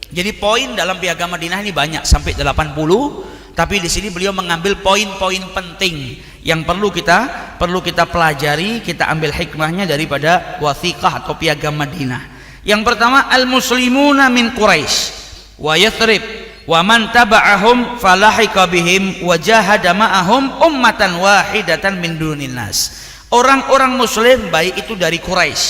Jadi poin dalam Piagam Madinah ini banyak sampai 80, tapi di sini beliau mengambil poin-poin penting yang perlu kita pelajari, kita ambil hikmahnya daripada Wathiqah atau Piagam Madinah. Yang pertama, al-muslimuna min Quraisy wa Yathrib wa man taba'ahum falahiqa bihim wa jahada ma'ahum ummatan wahidatan min dunin nas. Orang-orang muslim baik itu dari Quraisy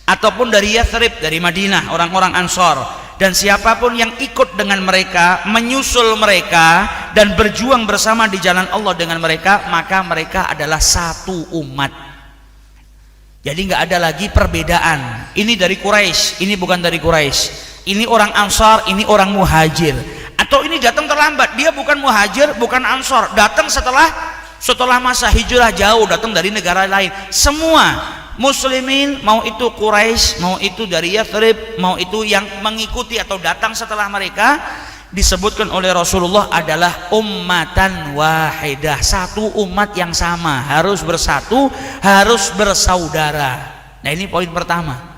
ataupun dari Yathrib, dari Madinah, orang-orang Ansor, dan siapapun yang ikut dengan mereka, menyusul mereka dan berjuang bersama di jalan Allah dengan mereka, maka mereka adalah satu umat. Jadi nggak ada lagi perbedaan. Ini dari Quraisy, ini bukan dari Quraisy. Ini orang Ansar, ini orang Muhajir. Atau ini datang terlambat, dia bukan Muhajir, bukan Ansar, datang setelah masa hijrah jauh, datang dari negara lain. Semua muslimin, mau itu Quraisy, mau itu dari Yathrib, mau itu yang mengikuti atau datang setelah mereka, disebutkan oleh Rasulullah adalah ummatan wahidah, satu umat yang sama, harus bersatu, harus bersaudara. Nah, ini poin pertama.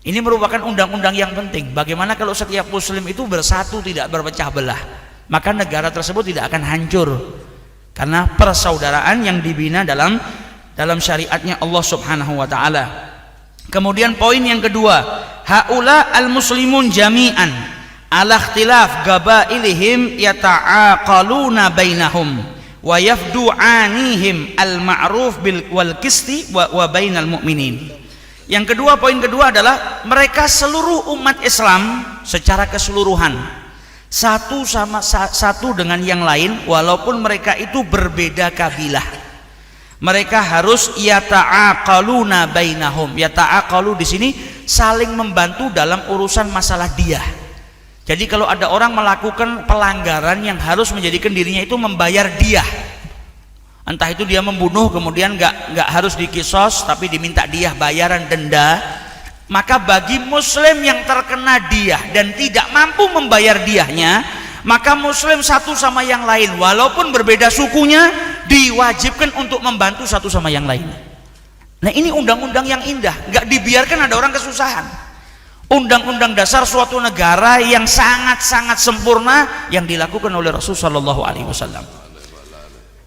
Ini merupakan undang-undang yang penting. Bagaimana kalau setiap muslim itu bersatu, tidak berpecah belah, maka negara tersebut tidak akan hancur, karena persaudaraan yang dibina dalam syariatnya Allah Subhanahu wa ta'ala. Kemudian poin yang kedua, haula al-muslimun jami'an ala ikhtilaf gabailihim yata'aqaluna bainahum wa yafdu anihim al-ma'ruf bil wal qisti wa bainal mu'minin. Yang kedua, poin kedua adalah mereka seluruh umat Islam secara keseluruhan satu dengan yang lain, walaupun mereka itu berbeda kabilah. Mereka harus yata'aqaluna bainahum. Yata'aqalu di sini saling membantu dalam urusan masalah diyah. Jadi kalau ada orang melakukan pelanggaran yang harus menjadikan dirinya itu membayar diyah, entah itu dia membunuh kemudian nggak harus dikisos tapi diminta diyah, bayaran denda, maka bagi muslim yang terkena diyah dan tidak mampu membayar diyahnya, maka muslim satu sama yang lain walaupun berbeda sukunya diwajibkan untuk membantu satu sama yang lain. Nah, ini undang-undang yang indah, nggak dibiarkan ada orang kesusahan. Undang-undang dasar suatu negara yang sangat-sangat sempurna yang dilakukan oleh Rasulullah SAW.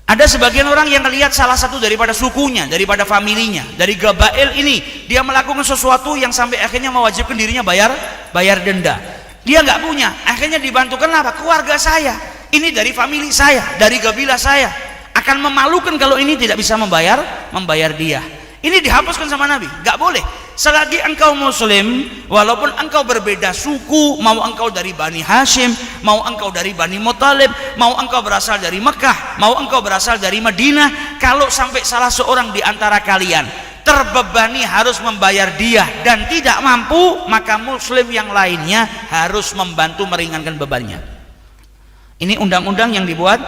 Ada sebagian orang yang melihat salah satu daripada sukunya, daripada familinya, dari gabail ini, dia melakukan sesuatu yang sampai akhirnya mewajibkan dirinya bayar denda. Dia nggak punya, akhirnya dibantukan apa? Keluarga saya, ini dari famili saya, dari kabilah saya. Akan memalukan kalau ini tidak bisa membayar dia. Ini dihapuskan sama Nabi, nggak boleh. Selagi engkau muslim, walaupun engkau berbeda suku, mau engkau dari Bani Hashim, mau engkau dari Bani Muthalib, mau engkau berasal dari Mekah, mau engkau berasal dari Madinah, kalau sampai salah seorang di antara kalian terbebani harus membayar diyah dan tidak mampu, maka muslim yang lainnya harus membantu meringankan bebannya. Ini undang-undang yang dibuat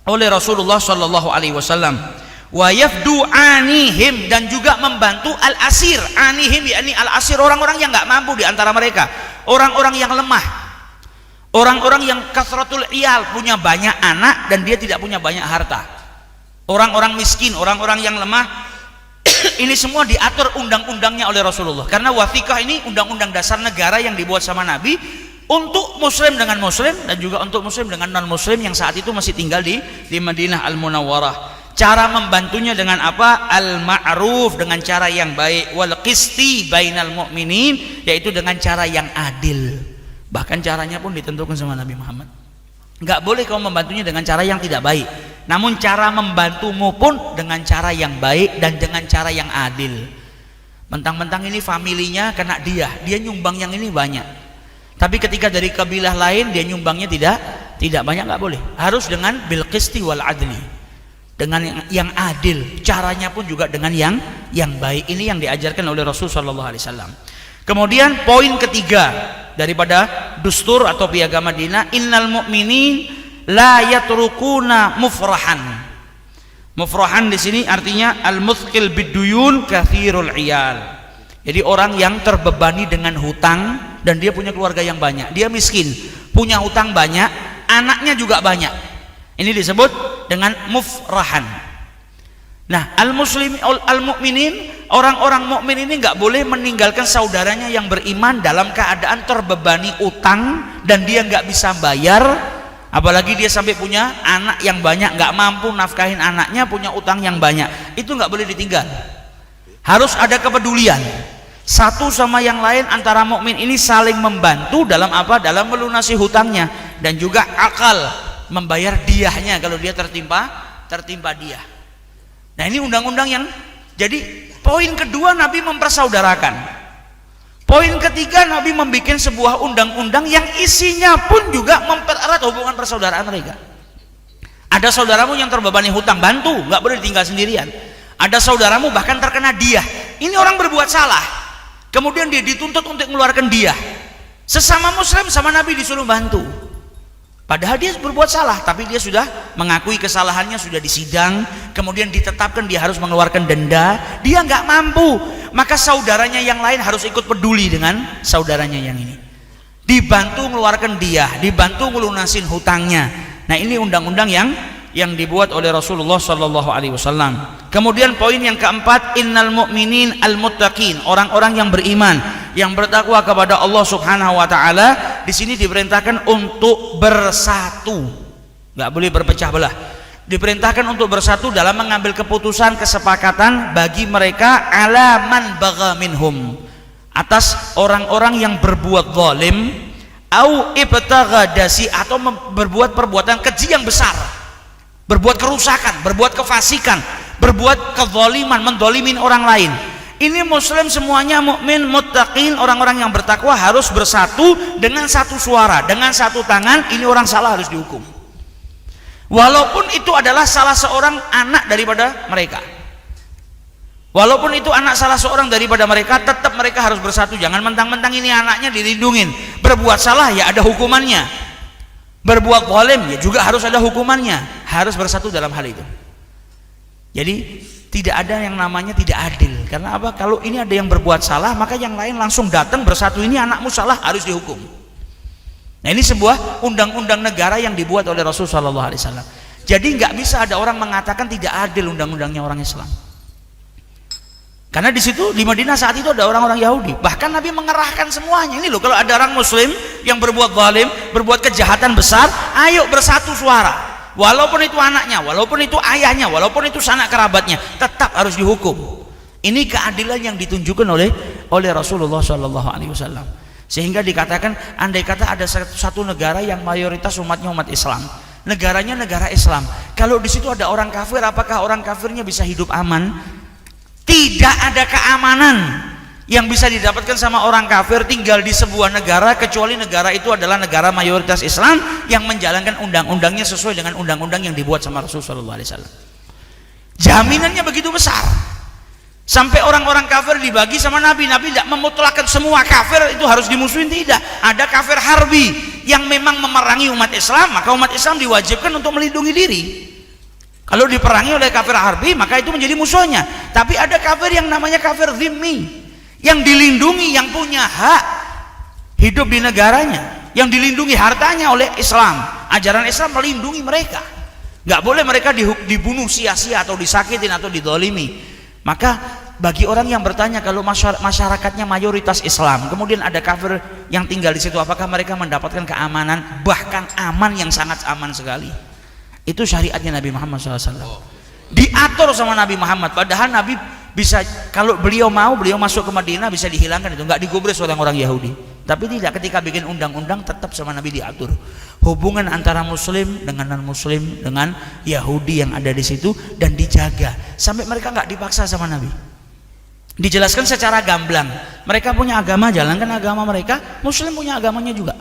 oleh Rasulullah SAW. Wa yafdu anihim, dan juga membantu al-asir. Anihim yakni al-asir, orang-orang yang nggak mampu di antara mereka, orang-orang yang lemah, orang-orang yang kasratul iyal, punya banyak anak dan dia tidak punya banyak harta, orang-orang miskin, orang-orang yang lemah. Ini semua diatur undang-undangnya oleh Rasulullah, karena Wathiqah ini undang-undang dasar negara yang dibuat sama Nabi untuk muslim dengan muslim dan juga untuk muslim dengan non muslim yang saat itu masih tinggal di Madinah Al-Munawwarah. Cara membantunya dengan apa? Al-ma'ruf, dengan cara yang baik, wal qisti bainal mu'minin, yaitu dengan cara yang adil. Bahkan caranya pun ditentukan sama Nabi Muhammad. Enggak boleh kau membantunya dengan cara yang tidak baik, namun cara membantumu pun dengan cara yang baik dan dengan cara yang adil. Mentang-mentang ini familinya kena dia nyumbang yang ini banyak, tapi ketika dari kabilah lain dia nyumbangnya tidak banyak, nggak boleh. Harus dengan bil qisti wal adli, dengan yang adil. Caranya pun juga dengan yang baik. Ini yang diajarkan oleh Rasul sallallahu alaihi wasallam. Kemudian poin ketiga daripada dustur atau piagam Madinah, innal mu'minin la yatrukuna mufrahan. Mufrahan di sini artinya al-muthqil biduyun kathirul iyal. Jadi orang yang terbebani dengan hutang dan dia punya keluarga yang banyak. Dia miskin, punya hutang banyak, anaknya juga banyak. Ini disebut dengan mufrahan. Nah, al-mukminin, orang-orang mukmin ini nggak boleh meninggalkan saudaranya yang beriman dalam keadaan terbebani utang dan dia nggak bisa bayar, apalagi dia sampai punya anak yang banyak, nggak mampu nafkahin anaknya, punya utang yang banyak, itu nggak boleh ditinggal. Harus ada kepedulian satu sama yang lain, antara mukmin ini saling membantu dalam apa? Dalam melunasi hutangnya dan juga akal membayar diyahnya kalau dia tertimpa dia. Nah, ini undang-undang yang jadi poin kedua, Nabi mempersaudarakan. Poin ketiga, Nabi membuat sebuah undang-undang yang isinya pun juga mempererat hubungan persaudaraan mereka. Ada saudaramu yang terbebani hutang, bantu, nggak boleh ditinggal sendirian. Ada saudaramu bahkan terkena diyah, ini orang berbuat salah, kemudian dia dituntut untuk mengeluarkan diyah. Sesama muslim sama Nabi disuruh bantu, padahal dia berbuat salah, tapi dia sudah mengakui kesalahannya, sudah disidang, kemudian ditetapkan dia harus mengeluarkan denda, dia nggak mampu, maka saudaranya yang lain harus ikut peduli dengan saudaranya yang ini, dibantu mengeluarkan diyah, dibantu melunasin hutangnya. Nah, ini undang-undang yang dibuat oleh Rasulullah Shallallahu Alaihi Wasallam. Kemudian poin yang keempat, innal mu'minin al muttaqin, orang-orang yang beriman, yang bertakwa kepada Allah Subhanahu Wa Taala, di sini diperintahkan untuk bersatu, nggak boleh berpecah belah. Diperintahkan untuk bersatu dalam mengambil keputusan kesepakatan bagi mereka alaman baga minhum, atas orang-orang yang berbuat zalim, au ibtagha dasi, atau berbuat perbuatan keji yang besar, berbuat kerusakan, berbuat kefasikan, berbuat kezaliman, mendolimin orang lain. Ini muslim semuanya mukmin muttaqin, orang-orang yang bertakwa harus bersatu dengan satu suara, dengan satu tangan. Ini orang salah harus dihukum, walaupun itu adalah salah seorang anak daripada mereka. Walaupun itu anak salah seorang daripada mereka, tetap mereka harus bersatu. Jangan mentang-mentang ini anaknya dilindungin, berbuat salah ya ada hukumannya, berbuat zalim ya juga harus ada hukumannya. Harus bersatu dalam hal itu. Jadi tidak ada yang namanya tidak adil. Karena apa? Kalau ini ada yang berbuat salah, maka yang lain langsung datang bersatu, ini anakmu salah, harus dihukum. Nah, ini sebuah undang-undang negara yang dibuat oleh Rasulullah SAW. Jadi nggak bisa ada orang mengatakan tidak adil undang-undangnya orang Islam. Karena di situ di Madinah saat itu ada orang-orang Yahudi. Bahkan Nabi mengerahkan semuanya. Ini loh, kalau ada orang Muslim yang berbuat zalim, berbuat kejahatan besar, ayo bersatu suara. Walaupun itu anaknya, walaupun itu ayahnya, walaupun itu sanak kerabatnya, tetap harus dihukum. Ini keadilan yang ditunjukkan oleh Rasulullah SAW. Sehingga dikatakan, andai kata ada satu negara yang mayoritas umatnya umat Islam, negaranya negara Islam, kalau di situ ada orang kafir, apakah orang kafirnya bisa hidup aman? Tidak ada keamanan yang bisa didapatkan sama orang kafir tinggal di sebuah negara, kecuali negara itu adalah negara mayoritas Islam yang menjalankan undang-undangnya sesuai dengan undang-undang yang dibuat sama Rasulullah SAW. Jaminannya begitu besar, sampai orang-orang kafir dibagi sama Nabi. Nabi tidak memutlakkan semua kafir itu harus dimusuhin, tidak. Ada kafir harbi yang memang memerangi umat Islam, maka umat Islam diwajibkan untuk melindungi diri. Kalau diperangi oleh kafir harbi, maka itu menjadi musuhnya. Tapi ada kafir yang namanya kafir zimmi, yang dilindungi, yang punya hak hidup di negaranya, yang dilindungi hartanya oleh Islam. Ajaran Islam melindungi mereka, nggak boleh mereka dibunuh sia-sia atau disakitin atau didolimi. Maka bagi orang yang bertanya, kalau masyarakatnya mayoritas Islam, kemudian ada kafir yang tinggal di situ, apakah mereka mendapatkan keamanan? Bahkan aman, yang sangat aman sekali. Itu syariatnya Nabi Muhammad SAW, diatur sama Nabi Muhammad. Padahal Nabi bisa, kalau beliau mau, beliau masuk ke Madinah bisa dihilangkan itu, nggak digubris orang-orang Yahudi. Tapi tidak, ketika bikin undang-undang tetap sama Nabi diatur hubungan antara Muslim dengan non-Muslim, dengan Yahudi yang ada di situ, dan dijaga sampai mereka nggak dipaksa sama Nabi. Dijelaskan secara gamblang, mereka punya agama, jalankan agama mereka, Muslim punya agamanya juga,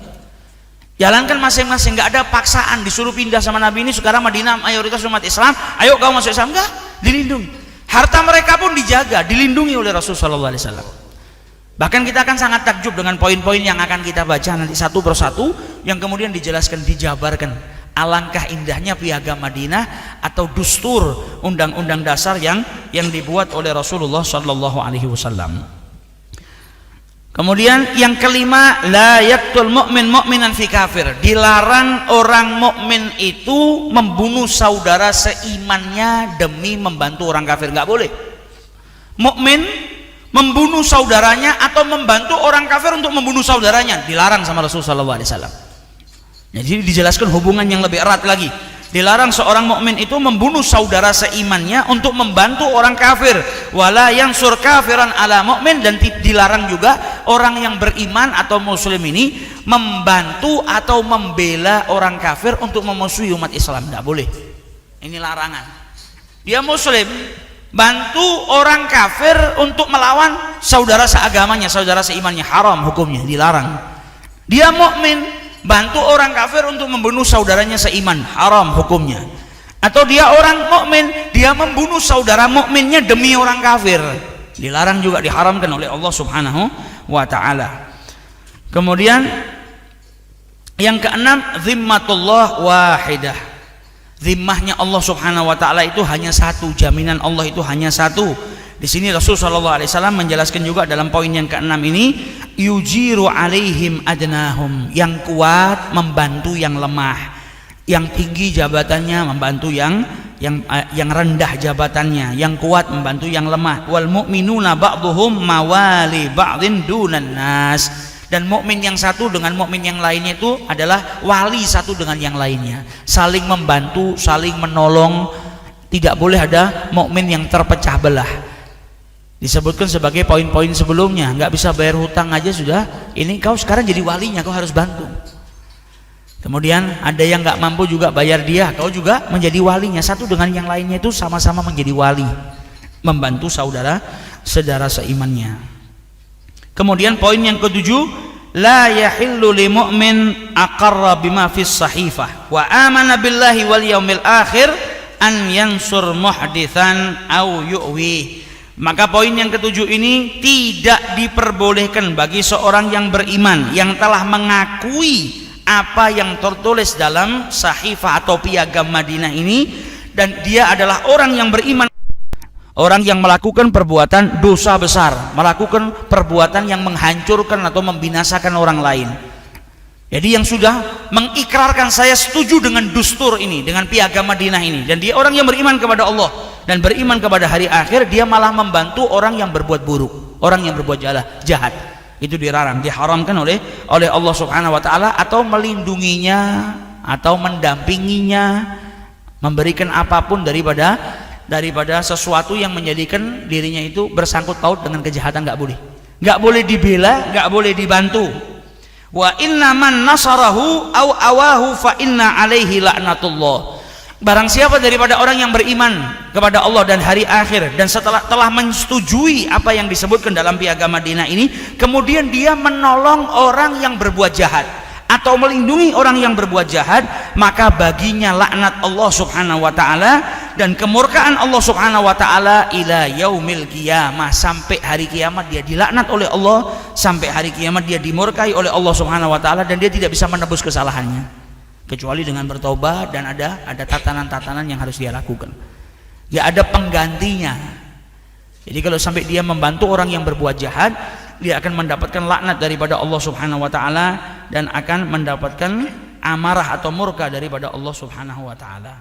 jalankan masing-masing. Nggak ada paksaan disuruh pindah sama Nabi. Ini sekarang Madinah mayoritas umat Islam, ayo kau masuk Islam, enggak, dilindungi. Harta mereka pun dijaga, dilindungi oleh Rasulullah SAW. Bahkan kita akan sangat takjub dengan poin-poin yang akan kita baca nanti satu persatu, yang kemudian dijelaskan, dijabarkan alangkah indahnya piagam Madinah atau dustur, undang-undang dasar yang dibuat oleh Rasulullah SAW. Kemudian yang kelima, la yaqtul mu'min mu'minan fi kafir. Dilarang orang mukmin itu membunuh saudara seimannya demi membantu orang kafir, enggak boleh. Mukmin membunuh saudaranya atau membantu orang kafir untuk membunuh saudaranya dilarang sama Rasulullah sallallahu alaihi wasallam. Jadi dijelaskan hubungan yang lebih erat lagi. Dilarang seorang mukmin itu membunuh saudara seimannya untuk membantu orang kafir. Wala yansur kafiran ala mukmin, dan dilarang juga orang yang beriman atau muslim ini membantu atau membela orang kafir untuk memusuhi umat Islam. Tidak boleh. Ini larangan. Dia muslim, bantu orang kafir untuk melawan saudara seagamanya, saudara seimannya, haram hukumnya, dilarang. Dia mukmin, bantu orang kafir untuk membunuh saudaranya seiman, haram hukumnya. Atau dia orang mukmin, dia membunuh saudara mukminnya demi orang kafir, dilarang juga, diharamkan oleh Allah Subhanahu wa taala. Kemudian yang keenam, zimmatullah wahidah. Zimmahnya Allah Subhanahu wa taala itu hanya satu, jaminan Allah itu hanya satu. Di sini Rasul sallallahu alaihi wasallam menjelaskan juga dalam poin yang keenam ini, yujiru alaihim adnahum, yang kuat membantu yang lemah, yang tinggi jabatannya membantu yang rendah jabatannya, yang kuat membantu yang lemah. Wal mu'minuna ba'dhum mawali ba'dhin dunan nas. Dan mukmin yang satu dengan mukmin yang lainnya itu adalah wali satu dengan yang lainnya, saling membantu, saling menolong. Tidak boleh ada mukmin yang terpecah belah. Disebutkan sebagai poin-poin sebelumnya, nggak bisa bayar hutang aja sudah, ini kau sekarang jadi walinya, kau harus bantu. Kemudian ada yang nggak mampu juga bayar dia, kau juga menjadi walinya, satu dengan yang lainnya itu sama-sama menjadi wali, membantu saudara seimannya. Kemudian poin yang ketujuh, la yahillu li mu'min aqarra bima fis sahifah wa amana billahi wal yaumil akhir an yansur muhditsan au yu'wi. Maka poin yang ketujuh ini tidak diperbolehkan bagi seorang yang beriman yang telah mengakui apa yang tertulis dalam sahifah atau piagam Madinah ini, dan dia adalah orang yang beriman, orang yang melakukan perbuatan dosa besar, melakukan perbuatan yang menghancurkan atau membinasakan orang lain. Jadi yang sudah mengikrarkan saya setuju dengan dustur ini, dengan piagam Madinah ini, dan dia orang yang beriman kepada Allah dan beriman kepada hari akhir, dia malah membantu orang yang berbuat buruk, orang yang berbuat jahat. Itu dilarang, diharamkan oleh Allah Subhanahu wa taala, atau melindunginya atau mendampinginya, memberikan apapun daripada sesuatu yang menjadikan dirinya itu bersangkut paut dengan kejahatan. Nggak boleh dibela, nggak boleh dibantu. Wa inna man nasarahu au awahu fa inna alaihi laknatullah. Barang siapa daripada orang yang beriman kepada Allah dan hari akhir, dan setelah telah menyetujui apa yang disebutkan dalam piagam Madinah ini, kemudian dia menolong orang yang berbuat jahat atau melindungi orang yang berbuat jahat, maka baginya laknat Allah Subhanahu wa taala dan kemurkaan Allah Subhanahu wa taala ila yaumil qiyamah, sampai hari kiamat dia dilaknat oleh Allah, sampai hari kiamat dia dimurkai oleh Allah Subhanahu wa taala, dan dia tidak bisa menebus kesalahannya kecuali dengan bertaubat, dan ada tatanan-tatanan yang harus dia lakukan. Ya, ada penggantinya. Jadi kalau sampai dia membantu orang yang berbuat jahat, dia akan mendapatkan laknat daripada Allah Subhanahu wa taala dan akan mendapatkan amarah atau murka daripada Allah Subhanahu wa taala.